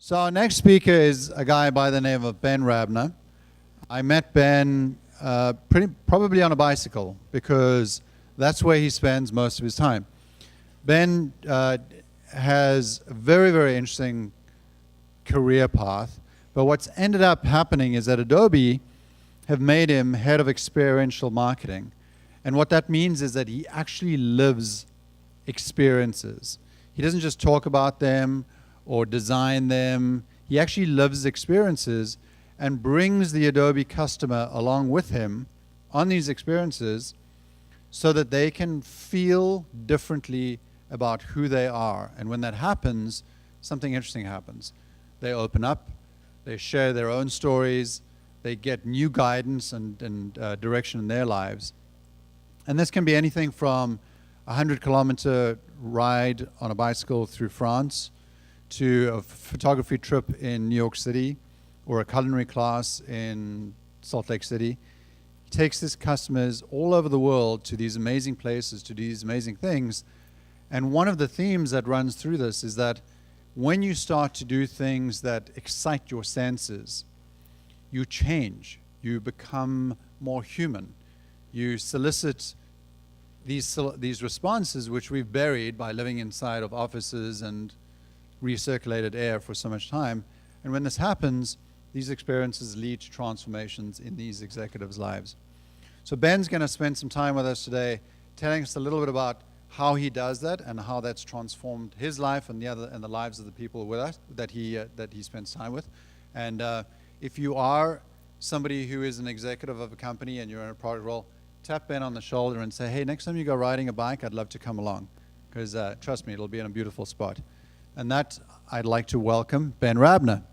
So our next speaker is a guy by the name of Ben Rabner. I met Ben probably on a bicycle because that's where he spends most of his time. Ben has a very, very interesting career path, but what's ended up happening is that Adobe have made him head of experiential marketing. And what that means is that he actually lives experiences. He doesn't just talk about them or design them. He actually lives experiences and brings the Adobe customer along with him on these experiences so that they can feel differently about who they are. And when that happens, something interesting happens. They open up, they share their own stories, they get new guidance and direction in their lives. And this can be anything from a 100-kilometer ride on a bicycle through France to a photography trip in New York City or a culinary class in Salt Lake City. He takes his customers all over the world to these amazing places, to do these amazing things. And one of the themes that runs through this is that when you start to do things that excite your senses, you change, you become more human. You solicit these responses which we've buried by living inside of offices and recirculated air for so much time. And when this happens, these experiences lead to transformations in these executives' lives. So Ben's going to spend some time with us today telling us a little bit about how he does that and how that's transformed his life and the lives of the people with us that he spends time with. And if you are somebody who is an executive of a company and you're in a product role, tap Ben on the shoulder and say, hey, next time you go riding a bike, I'd love to come along. Because trust me, it'll be in a beautiful spot. And that, I'd like to welcome Ben Rabner.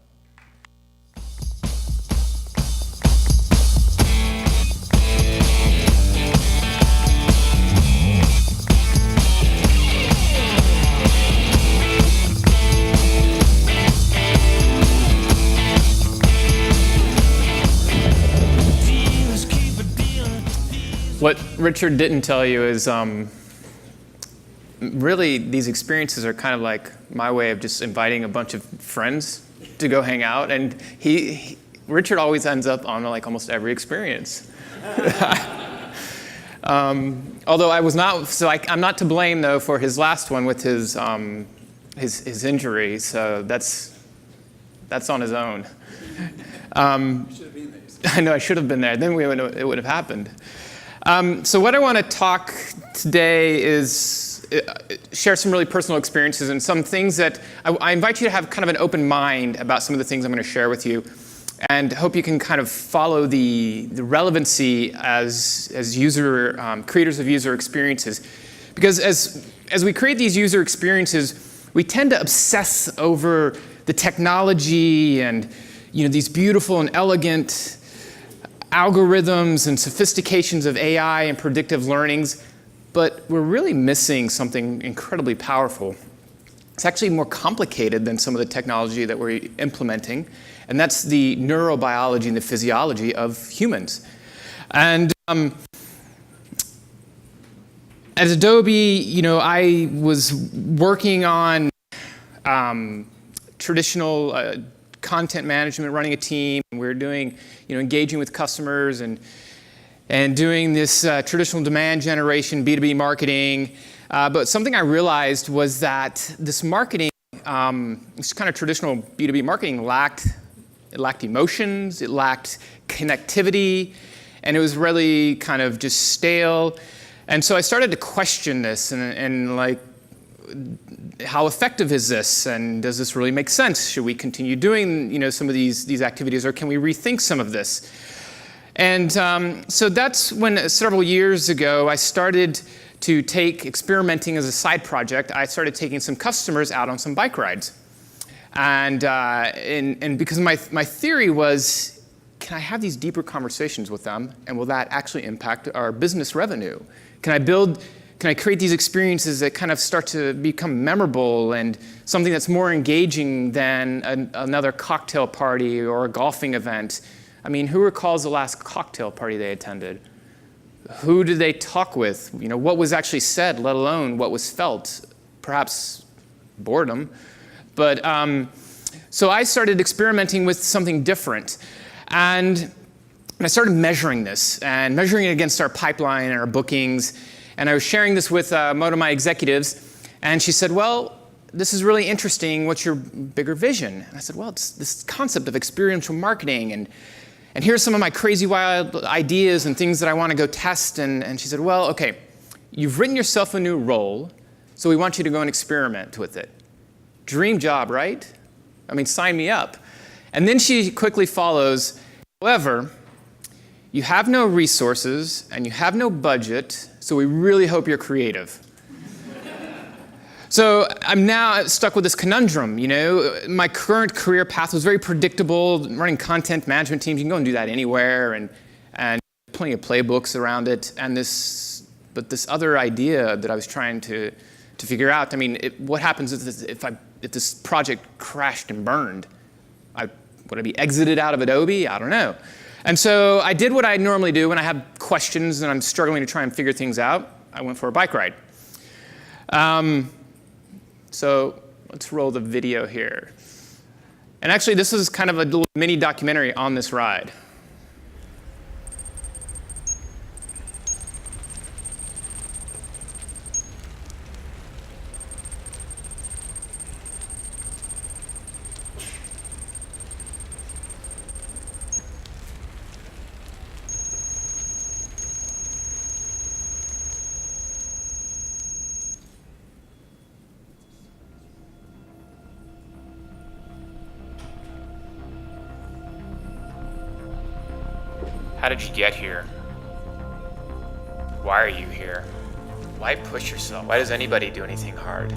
What Richard didn't tell you is really these experiences are kind of like my way of just inviting a bunch of friends to go hang out, and Richard always ends up on like almost every experience. Although I was not, so I'm not to blame though for his last one with his injury. So that's on his own. You should have been there. I know I should have been there. Then it would have happened. So what I want to talk today is share some really personal experiences and some things that I invite you to have kind of an open mind about some of the things I'm going to share with you, and hope you can kind of follow the relevancy as creators of user experiences. Because as we create these user experiences, we tend to obsess over the technology and these beautiful and elegant algorithms and sophistications of AI and predictive learnings, but we're really missing something incredibly powerful. It's actually more complicated than some of the technology that we're implementing, and that's the neurobiology and the physiology of humans. And at Adobe, I was working on traditional content management, running a team, and we were doing, engaging with customers and doing this traditional demand generation, B2B marketing. But something I realized was that this marketing, this kind of traditional B2B marketing lacked emotions, it lacked connectivity, and it was really kind of just stale. And so I started to question this and like, how effective is this, and does this really make sense? Should we continue doing some of these activities, or can we rethink some of this? And so that's when several years ago I started to take experimenting as a side project. I started taking some customers out on some bike rides, and because my theory was, can I have these deeper conversations with them, and will that actually impact our business revenue? Can I create these experiences that kind of start to become memorable and something that's more engaging than another cocktail party or a golfing event? I mean, who recalls the last cocktail party they attended? Who did they talk with? What was actually said, let alone what was felt? Perhaps boredom. But So I started experimenting with something different. And I started measuring this and measuring it against our pipeline and our bookings. And I was sharing this with one of my executives. And she said, well, this is really interesting. What's your bigger vision? And I said, well, it's this concept of experiential marketing. And here's some of my crazy wild ideas and things that I want to go test. And she said, well, okay, you've written yourself a new role, so we want you to go and experiment with it. Dream job, right? I mean, sign me up. And then she quickly follows, however, you have no resources and you have no budget, so we really hope you're creative. So I'm now stuck with this conundrum, you know. My current career path was very predictable, running content management teams. You can go and do that anywhere, and plenty of playbooks around it. But this other idea that I was trying to figure out, I mean, what happens if this project crashed and burned? Would I be exited out of Adobe? I don't know. And so I did what I normally do when I have questions and I'm struggling to try and figure things out. I went for a bike ride. So let's roll the video here. And actually, this is kind of a little mini documentary on this ride. How did you get here? Why are you here? Why push yourself? Why does anybody do anything hard?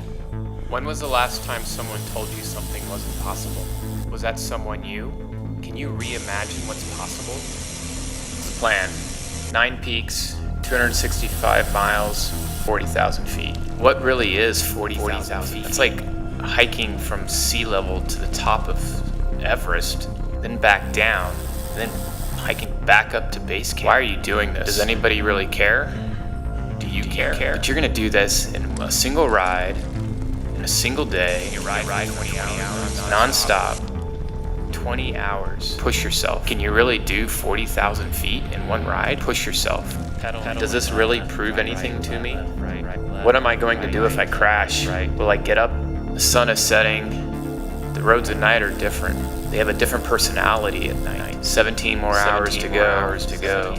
When was the last time someone told you something wasn't possible? Was that someone you? Can you reimagine what's possible? The plan. 9 peaks, 265 miles, 40,000 feet. What really is 40,000 feet? It's like hiking from sea level to the top of Everest, then back down, then hiking back up to base camp. Why are you doing this? Does anybody really care? Do you care? But you're gonna do this in a single ride, in a single day. You ride 20 hours, non-stop, 20 hours. Push yourself. Can you really do 40,000 feet in one ride? Push yourself. Does this really prove anything to me? What am I going to do if I crash? Will I get up? The sun is setting. The roads at night are different. They have a different personality at night. 17 more hours to go.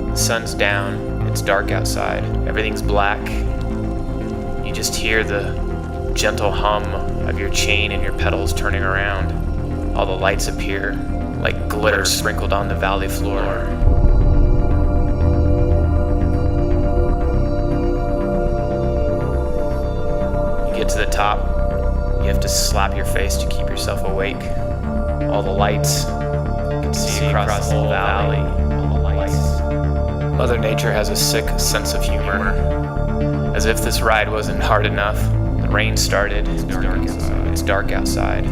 The sun's down. It's dark outside. Everything's black. You just hear the gentle hum of your chain and your pedals turning around. All the lights appear like glitter sprinkled on the valley floor. To the top, you have to slap your face to keep yourself awake. All the lights, you can see across the whole valley. All the lights. Mother Nature has a sick sense of humor. As if this ride wasn't hard enough, the rain started. It's dark outside.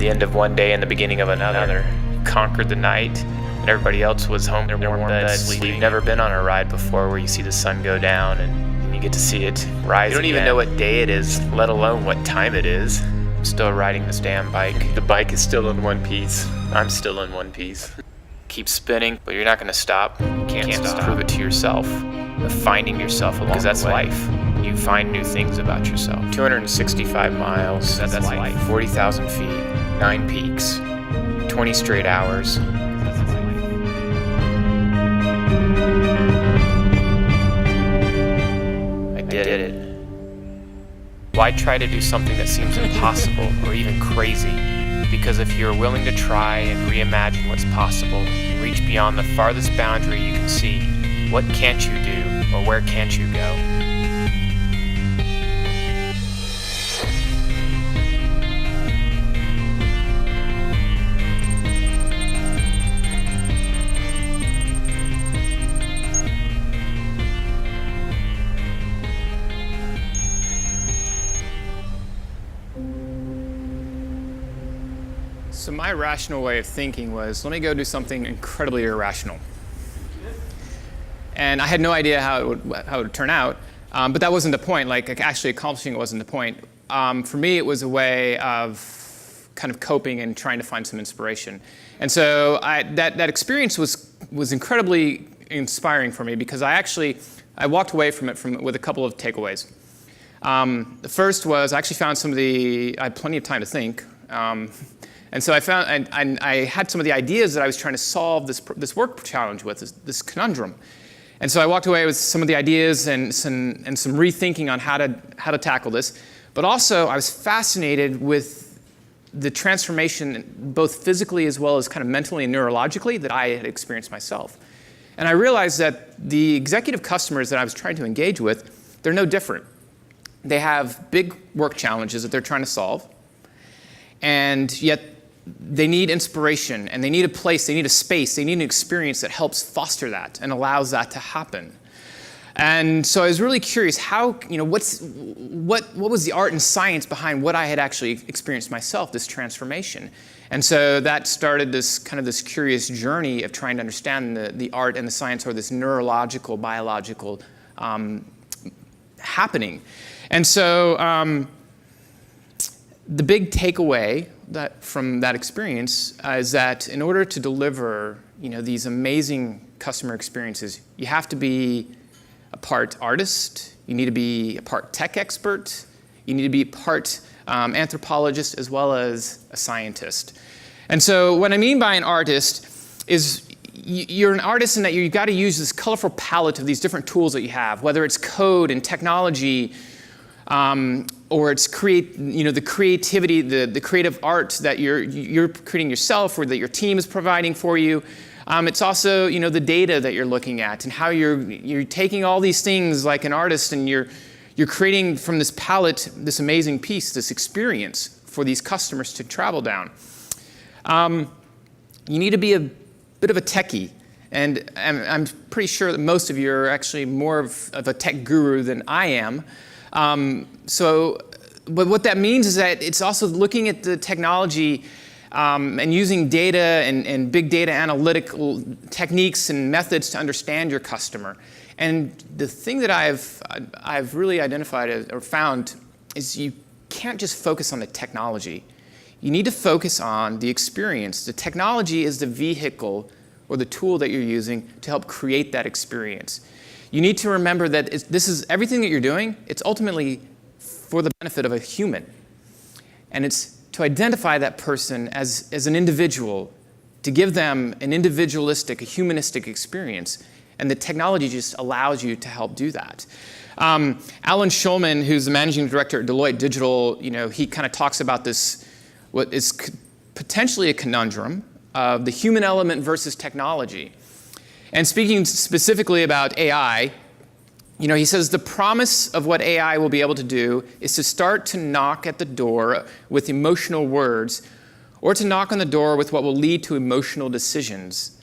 End of one day and the beginning of another. You conquered the night, and everybody else was home in their warm beds sleeping. You've never been on a ride before where you see the sun go down and you get to see it rise. You don't even know what day it is, let alone what time it is. I'm still riding this damn bike. The bike is still in one piece. I'm still in one piece. Keep spinning, but you're not gonna stop. You can't stop. Prove it to yourself. Of finding yourself along the way. Because that's life. You find new things about yourself. 265 miles. That's life. 40,000 feet. 9 peaks, 20 straight hours. I did it. Why try to do something that seems impossible or even crazy? Because if you're willing to try and reimagine what's possible and reach beyond the farthest boundary you can see, what can't you do or where can't you go? So my rational way of thinking was, let me go do something incredibly irrational. And I had no idea how it would turn out, but that wasn't the point. Like actually accomplishing it wasn't the point. For me, it was a way of kind of coping and trying to find some inspiration. And so that experience was incredibly inspiring for me because I walked away from it with a couple of takeaways. The first was I actually found I had plenty of time to think. And so I found, and I had some of the ideas that I was trying to solve this work challenge with, this conundrum. And so I walked away with some of the ideas and some rethinking on how to tackle this. But also I was fascinated with the transformation, both physically as well as kind of mentally and neurologically, that I had experienced myself. And I realized that the executive customers that I was trying to engage with, they're no different. They have big work challenges that they're trying to solve, and yet they need inspiration, and they need a place, they need a space, they need an experience that helps foster that and allows that to happen. And so I was really curious what was the art and science behind what I had actually experienced myself, this transformation. And so that started this curious journey of trying to understand the art and the science, or this neurological, biological happening. And so the big takeaway from that experience is that in order to deliver these amazing customer experiences, you have to be a part artist, you need to be a part tech expert, you need to be a part anthropologist as well as a scientist. And so what I mean by an artist is you're an artist in that you've got to use this colorful palette of these different tools that you have, whether it's code and technology, or it's the creativity, the creative art that you're creating yourself, or that your team is providing for you. It's also the data that you're looking at, and how you're taking all these things like an artist, and you're creating from this palette this amazing piece, this experience for these customers to travel down. You need to be a bit of a techie, and I'm pretty sure that most of you are actually more of a tech guru than I am. But what that means is that it's also looking at the technology and using data and big data analytical techniques and methods to understand your customer. And the thing that I've really identified or found is you can't just focus on the technology. You need to focus on the experience. The technology is the vehicle or the tool that you're using to help create that experience. You need to remember that this is everything that you're doing, it's ultimately for the benefit of a human. And it's to identify that person as an individual, to give them an individualistic, a humanistic experience. And the technology just allows you to help do that. Alan Schulman, who's the managing director at Deloitte Digital, he kind of talks about this, what is potentially a conundrum of the human element versus technology. And speaking specifically about AI, he says the promise of what AI will be able to do is to start to knock at the door with emotional words, or to knock on the door with what will lead to emotional decisions.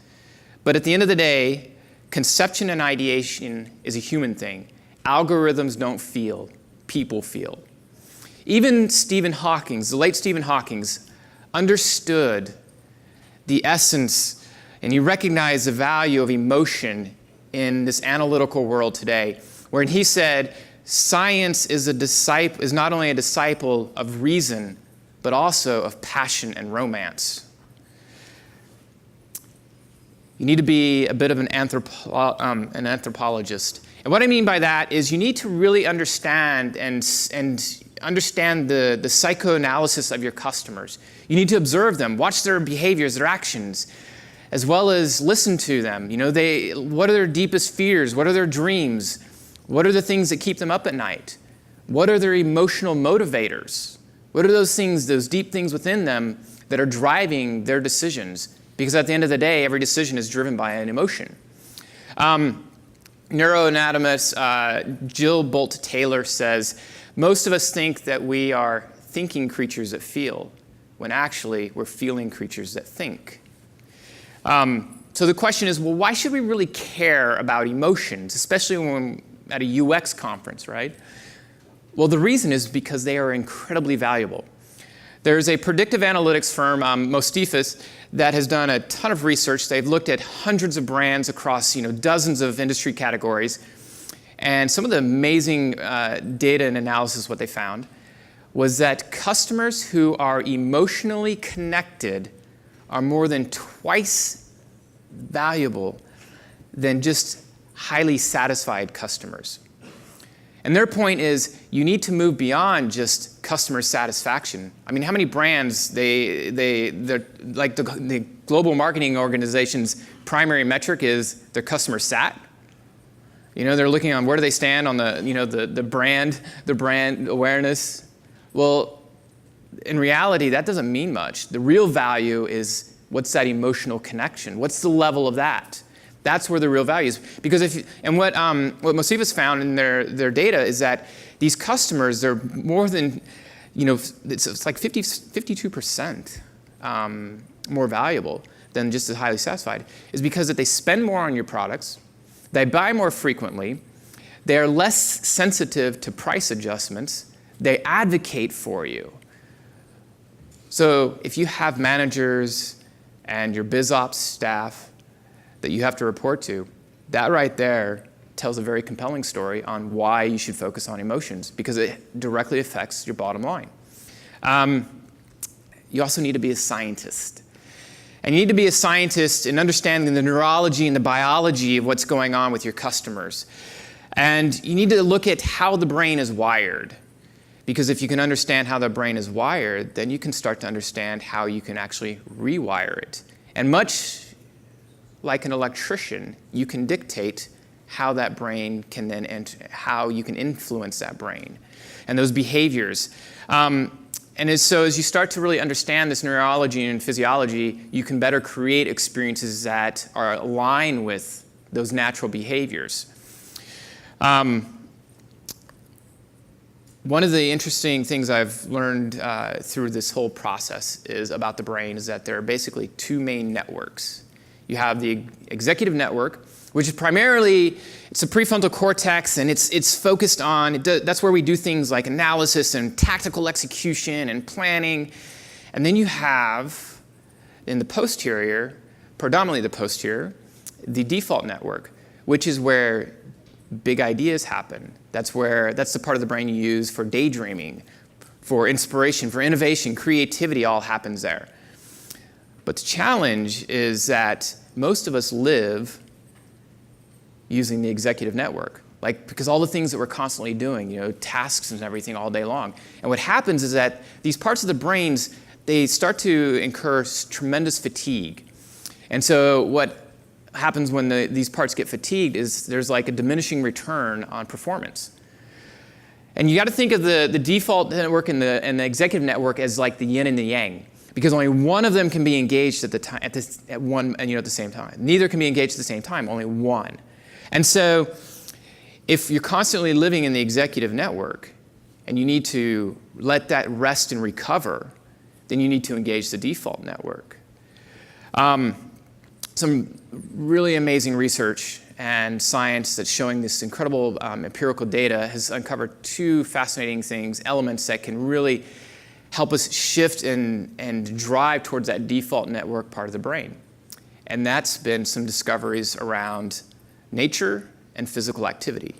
But at the end of the day, conception and ideation is a human thing. Algorithms don't feel, people feel. Even Stephen Hawking, the late Stephen Hawking, understood the essence, and he recognized the value of emotion in this analytical world today, where he said, science is not only a disciple of reason, but also of passion and romance. You need to be a bit of an anthropologist. And what I mean by that is you need to really understand and understand the psychoanalysis of your customers. You need to observe them, watch their behaviors, their actions, as well as listen to them. What are their deepest fears? What are their dreams? What are the things that keep them up at night? What are their emotional motivators? What are those things, those deep things within them that are driving their decisions? Because at the end of the day, every decision is driven by an emotion. Neuroanatomist Jill Bolt Taylor says, most of us think that we are thinking creatures that feel, when actually we're feeling creatures that think. So the question is, well, why should we really care about emotions, especially when we're at a UX conference, right? Well, the reason is because they are incredibly valuable. There's a predictive analytics firm, Mostifus, that has done a ton of research. They've looked at hundreds of brands across dozens of industry categories. And some of the amazing data and analysis, what they found, was that customers who are emotionally connected are more than twice valuable than just highly satisfied customers. And their point is you need to move beyond just customer satisfaction. I mean, how many brands, they're like the global marketing organization's primary metric is their customer sat. They're looking on where do they stand on the brand awareness. Well, in reality, that doesn't mean much. The real value is what's that emotional connection? What's the level of that? That's where the real value is. Because what Mosifus found in their data is that these customers, they're more than, it's like 52% more valuable than just as highly satisfied, is because that they spend more on your products, they buy more frequently, they are less sensitive to price adjustments, they advocate for you. So if you have managers and your biz ops staff that you have to report to, that right there tells a very compelling story on why you should focus on emotions, because it directly affects your bottom line. You also need to be a scientist. And you need to be a scientist in understanding the neurology and the biology of what's going on with your customers. And you need to look at how the brain is wired. Because if you can understand how the brain is wired, then you can start to understand how you can actually rewire it. And much like an electrician, you can dictate how that brain can then enter, how you can influence that brain and those behaviors. So as you start to really understand this neurology and physiology, you can better create experiences that are aligned with those natural behaviors. One of the interesting things I've learned through this whole process is about the brain is that there are basically two main networks. You have the executive network, which is primarily, it's the prefrontal cortex, and it's focused on, that's where we do things like analysis and tactical execution and planning. And then you have, in the posterior, predominantly the posterior, the default network, which is where big ideas happen. That's the part of the brain you use for daydreaming, for inspiration, for innovation, creativity, all happens there. But the challenge is that most of us live using the executive network, because all the things that we're constantly doing, tasks and everything all day long. And what happens is that these parts of the brains, they start to incur tremendous fatigue. And so what happens when these parts get fatigued is there's like a diminishing return on performance. And you got to think of the default network and the executive network as like the yin and the yang, because only one of them can be engaged at the same time. Neither can be engaged at the same time, only one. And so if you're constantly living in the executive network and you need to let that rest and recover, then you need to engage the default network. Some really amazing research and science that's showing this incredible empirical data has uncovered two fascinating elements that can really help us shift and drive towards that default network part of the brain. And that's been some discoveries around nature and physical activity.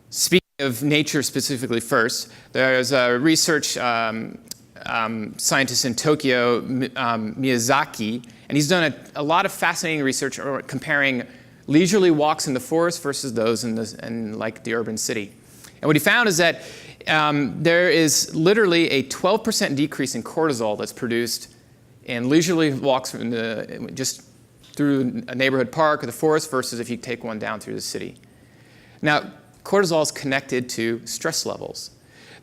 Speaking of nature specifically first, there's a research scientist in Tokyo, Miyazaki, and he's done a lot of fascinating research comparing leisurely walks in the forest versus those in the urban city. And what he found is that there is literally a 12% decrease in cortisol that's produced in leisurely walks just through a neighborhood park or the forest versus if you take one down through the city. Now, cortisol is connected to stress levels.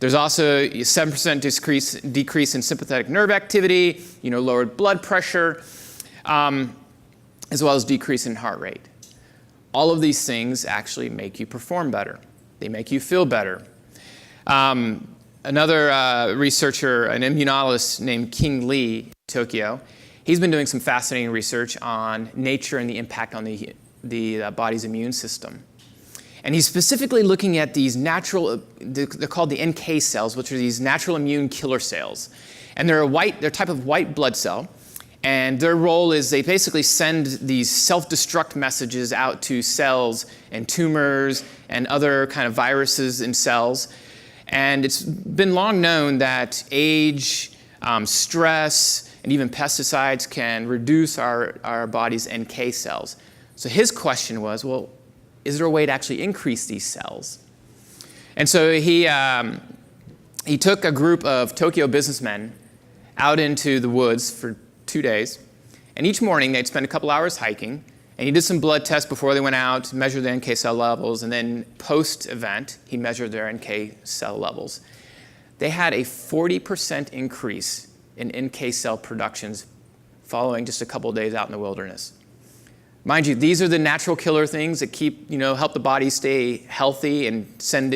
There's also a 7% decrease in sympathetic nerve activity, lowered blood pressure, as well as decrease in heart rate. All of these things actually make you perform better. They make you feel better. Another researcher, an immunologist named King Lee in Tokyo, he's been doing some fascinating research on nature and the impact on the body's immune system. And he's specifically looking at these natural, they're called the NK cells, which are these natural immune killer cells. And they're a type of white blood cell. And their role is they basically send these self-destruct messages out to cells and tumors and other kind of viruses in cells. And it's been long known that age, stress, and even pesticides can reduce our body's NK cells. So his question was, well, is there a way to actually increase these cells? And so he took a group of Tokyo businessmen out into the woods for 2 days. And each morning they'd spend a couple hours hiking. And he did some blood tests before they went out, measured their NK cell levels. And then post-event, he measured their NK cell levels. They had a 40% increase in NK cell productions following just a couple of days out in the wilderness. Mind you, these are the natural killer things that keep, help the body stay healthy and send,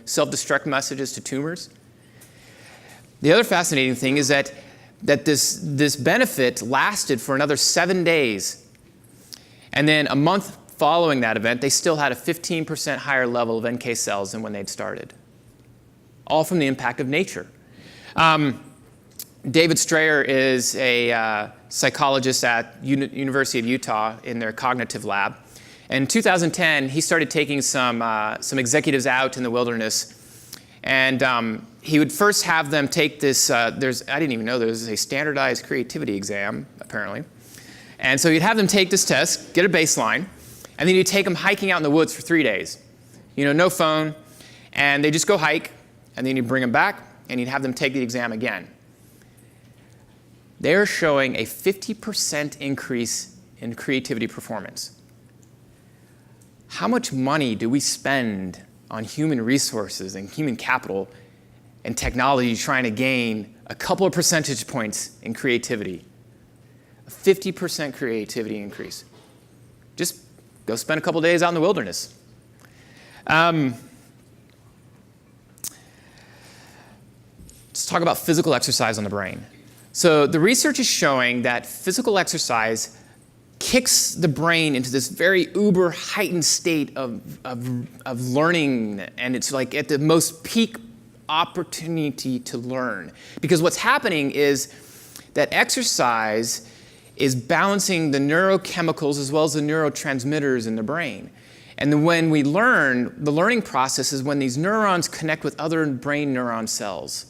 self-destruct messages to tumors. The other fascinating thing is that this benefit lasted for another 7 days. And then a month following that event, they still had a 15% higher level of NK cells than when they'd started. All from the impact of nature. David Strayer is a psychologist at University of Utah in their cognitive lab. In 2010, he started taking some executives out in the wilderness. And he would first have them take this, I didn't even know there was a standardized creativity exam, apparently. And so he'd have them take this test, get a baseline, and then he'd take them hiking out in the woods for 3 days. No phone, and they just go hike, and then he'd bring them back, and he'd have them take the exam again. They're showing a 50% increase in creativity performance. How much money do we spend on human resources and human capital and technology trying to gain a couple of percentage points in creativity? A 50% creativity increase. Just go spend a couple days out in the wilderness. Let's talk about physical exercise on the brain. So the research is showing that physical exercise kicks the brain into this very uber heightened state of learning, and it's like at the most peak opportunity to learn. Because what's happening is that exercise is balancing the neurochemicals as well as the neurotransmitters in the brain. And then when we learn, the learning process is when these neurons connect with other brain neuron cells.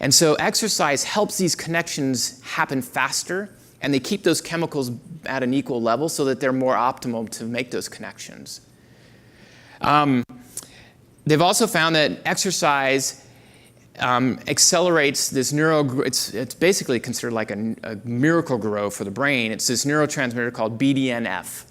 And so exercise helps these connections happen faster, and they keep those chemicals at an equal level so that they're more optimal to make those connections. They've also found that exercise accelerates this it's basically considered like a miracle grow for the brain. It's this neurotransmitter called BDNF.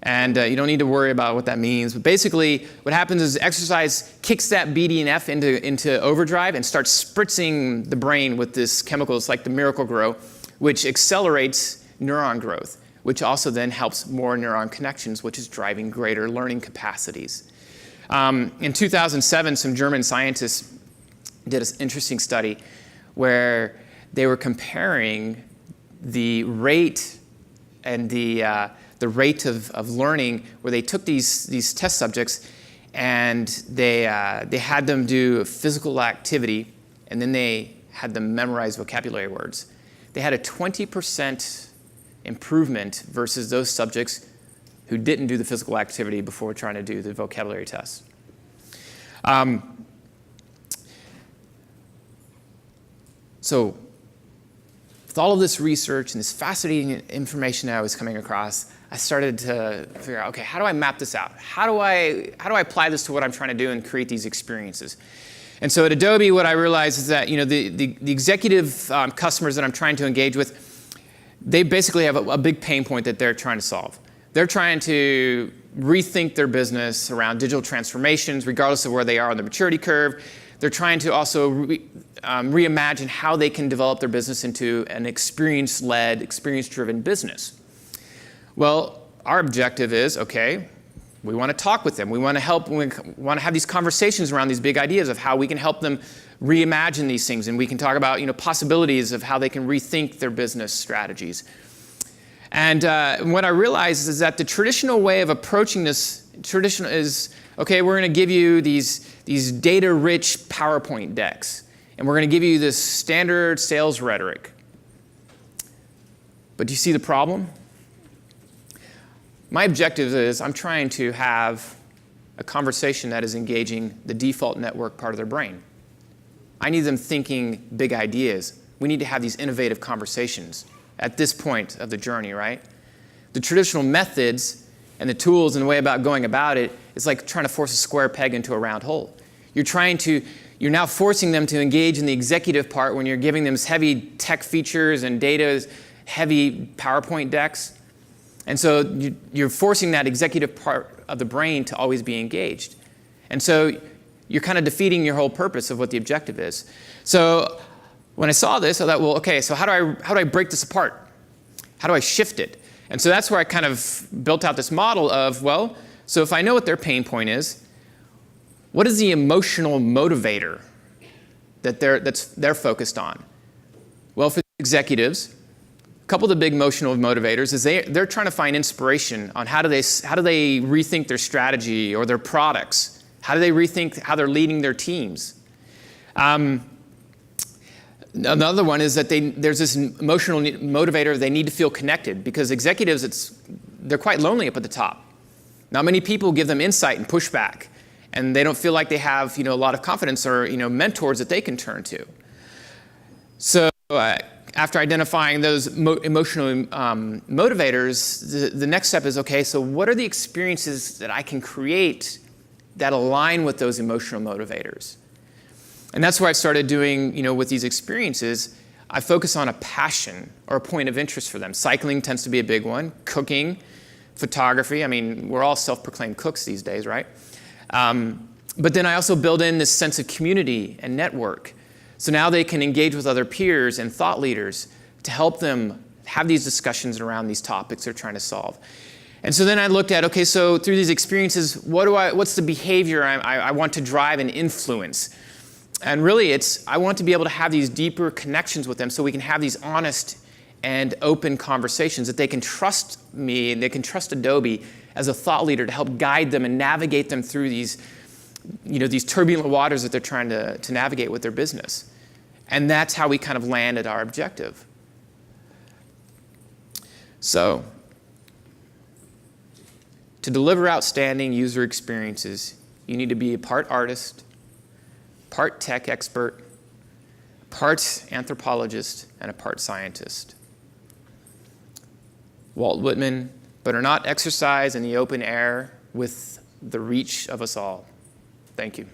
And you don't need to worry about what that means. But basically, what happens is exercise kicks that BDNF into overdrive and starts spritzing the brain with this chemical. It's like the miracle grow, which accelerates neuron growth, which also then helps more neuron connections, which is driving greater learning capacities. In 2007, some German scientists did an interesting study where they were comparing the rate and the rate of learning, where they took these test subjects and they had them do physical activity, and then they had them memorize vocabulary words. They had a 20% improvement versus those subjects who didn't do the physical activity before trying to do the vocabulary test. So with all of this research and this fascinating information that I was coming across, I started to figure out, okay, how do I map this out? How do I apply this to what I'm trying to do and create these experiences? And so at Adobe, what I realized is that the executive customers that I'm trying to engage with, they basically have a big pain point that they're trying to solve. They're trying to rethink their business around digital transformations, regardless of where they are on the maturity curve. They're trying to also reimagine how they can develop their business into an experience-led, experience-driven business. Well, our objective is, okay, we want to talk with them. We want to help. We want to have these conversations around these big ideas of how we can help them reimagine these things, and we can talk about possibilities of how they can rethink their business strategies. And what I realized is that the traditional way of approaching this is, okay, we're going to give you these data-rich PowerPoint decks, and we're going to give you this standard sales rhetoric. But do you see the problem? My objective is I'm trying to have a conversation that is engaging the default network part of their brain. I need them thinking big ideas. We need to have these innovative conversations at this point of the journey, right? The traditional methods and the tools and the way about going about it is like trying to force a square peg into a round hole. You're now forcing them to engage in the executive part when you're giving them heavy tech features and data, heavy PowerPoint decks. And so you're forcing that executive part of the brain to always be engaged. And so you're kind of defeating your whole purpose of what the objective is. So when I saw this, I thought, well, okay, so how do I break this apart? How do I shift it? And so that's where I kind of built out this model of, well, so if I know what their pain point is, what is the emotional motivator that they're focused on? Well, for executives, a couple of the big emotional motivators is they're trying to find inspiration on how do they rethink their strategy or their products. How do they rethink how they're leading their teams? Another one is that there's this emotional motivator. They need to feel connected because executives, they're quite lonely up at the top. Not many people give them insight and pushback, and they don't feel like they have a lot of confidence or mentors that they can turn to. So after identifying those emotional motivators, the next step is, okay, so what are the experiences that I can create that align with those emotional motivators? And that's what I started doing, with these experiences. I focus on a passion or a point of interest for them. Cycling tends to be a big one. Cooking, photography. I mean, we're all self-proclaimed cooks these days, right? But then I also build in this sense of community and network. So now they can engage with other peers and thought leaders to help them have these discussions around these topics they're trying to solve. And so then I looked at, okay, so through these experiences, what's the behavior I want to drive and influence? And really, I want to be able to have these deeper connections with them so we can have these honest and open conversations that they can trust me and they can trust Adobe as a thought leader to help guide them and navigate them through these turbulent waters that they're trying to navigate with their business. And that's how we kind of land at our objective. So, to deliver outstanding user experiences, you need to be a part artist, part tech expert, part anthropologist, and a part scientist. Walt Whitman, but are not exercised in the open air with the reach of us all. Thank you.